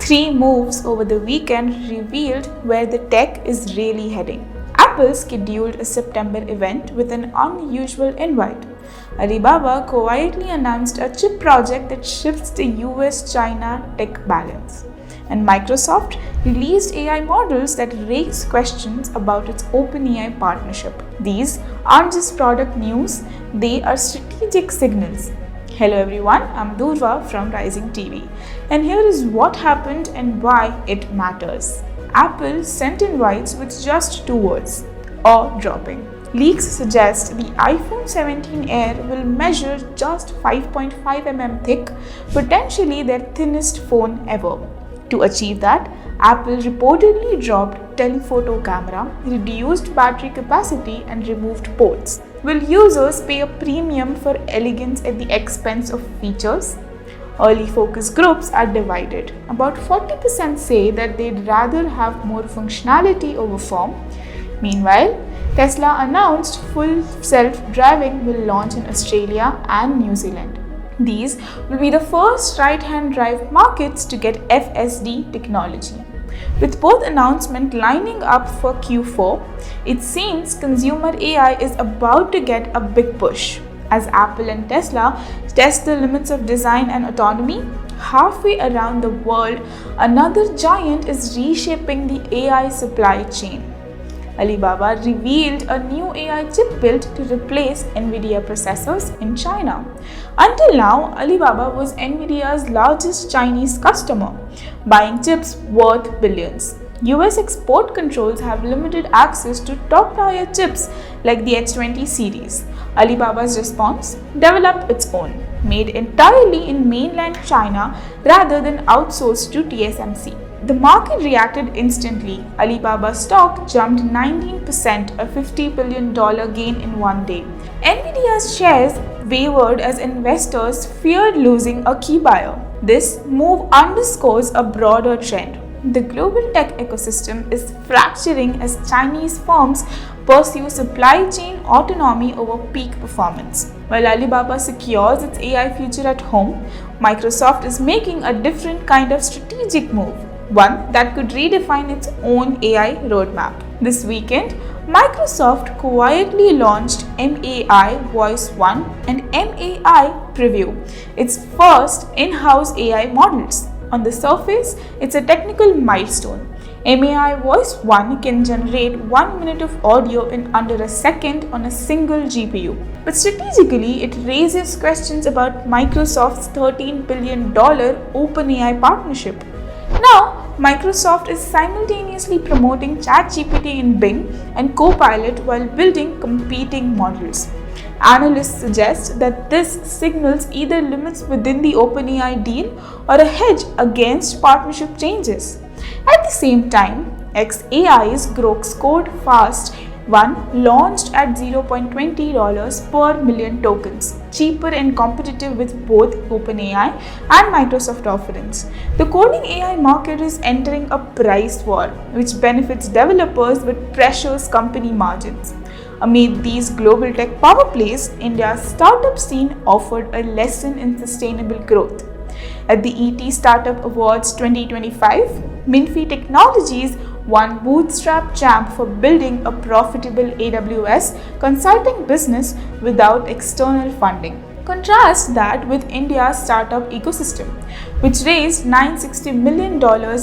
Three moves over the weekend revealed where the tech is really heading. Apple scheduled a September event with an unusual invite. Alibaba quietly announced a chip project that shifts the US-China tech balance. And Microsoft released AI models that raise questions about its openAI partnership. These aren't just product news, they are strategic signals. Hello everyone, I'm Durva from Rizing TV, and here is what happened and why it matters. Apple sent invites with just two words: awe-dropping. Leaks suggest the iPhone 17 Air will measure just 5.5 mm thick, potentially their thinnest phone ever. To achieve that, Apple reportedly dropped telephoto camera, reduced battery capacity, and removed ports. Will users pay a premium for elegance at the expense of features? Early focus groups are divided. About 40% say that they'd rather have more functionality over form. Meanwhile, Tesla announced full self-driving will launch in Australia and New Zealand. These will be the first right-hand drive markets to get FSD technology. With both announcements lining up for Q4, it seems consumer AI is about to get a big push. As Apple and Tesla test the limits of design and autonomy, halfway around the world, another giant is reshaping the AI supply chain. Alibaba revealed a new AI chip built to replace NVIDIA processors in China. Until now, Alibaba was NVIDIA's largest Chinese customer, buying chips worth billions. US export controls have limited access to top-tier chips like the H20 series. Alibaba's response: develop its own, made entirely in mainland China rather than outsourced to TSMC. The market reacted instantly. Alibaba's stock jumped 19%, a $50 billion gain in one day. NVIDIA's shares wavered as investors feared losing a key buyer. This move underscores a broader trend. The global tech ecosystem is fracturing as Chinese firms pursue supply chain autonomy over peak performance. While Alibaba secures its AI future at home, Microsoft is making a different kind of strategic move, one that could redefine its own AI roadmap. This weekend, Microsoft quietly launched MAI-Voice-1 and MAI-preview, its first in-house AI models. On the surface, it's a technical milestone. MAI-Voice-1 can generate 1 minute of audio in under a second on a single GPU. But strategically, it raises questions about Microsoft's $13 billion openAI partnership. Now, Microsoft is simultaneously promoting ChatGPT in Bing and Copilot while building competing models. Analysts suggest that this signals either limits within the OpenAI deal or a hedge against partnership changes. At the same time, xAI's Grok scored fast one launched at $0.20 per million tokens, cheaper and competitive with both OpenAI and Microsoft offerings. The coding AI market is entering a price war, which benefits developers but pressures company margins. Amid these global tech power plays, India's startup scene offered a lesson in sustainable growth. At the ET Startup Awards 2025, Minfi Technologies won Bootstrap Champ for building a profitable AWS consulting business without external funding. Contrast that with India's startup ecosystem, which raised $960 million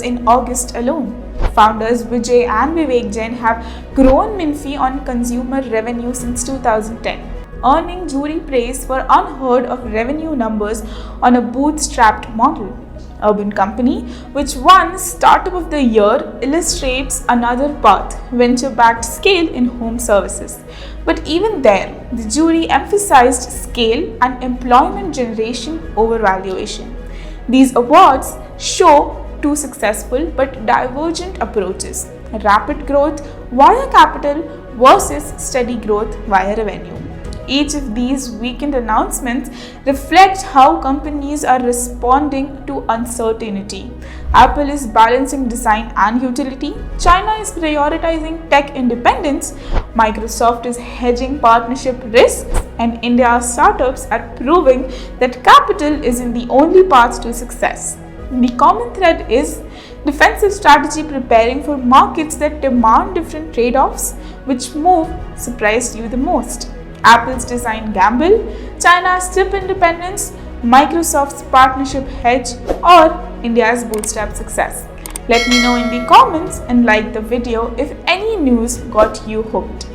in August alone. Founders Vijay and Vivek Jain have grown Minfi on consumer revenue since 2010, earning jury praise for unheard of revenue numbers on a bootstrapped model. Urban Company, which won Startup of the Year, illustrates another path, venture-backed scale in home services. But even there, the jury emphasized scale and employment generation over valuation. These awards show two successful but divergent approaches: rapid growth via capital versus steady growth via revenue. Each of these weekend announcements reflects how companies are responding to uncertainty. Apple is balancing design and utility, China is prioritizing tech independence, Microsoft is hedging partnership risks, and India's startups are proving that capital isn't the only path to success. The common thread is defensive strategy preparing for markets that demand different trade-offs. Which move surprised you the most? Apple's design gamble, China's chip independence, Microsoft's partnership hedge, or India's bootstrap success? Let me know in the comments and like the video if any news got you hooked.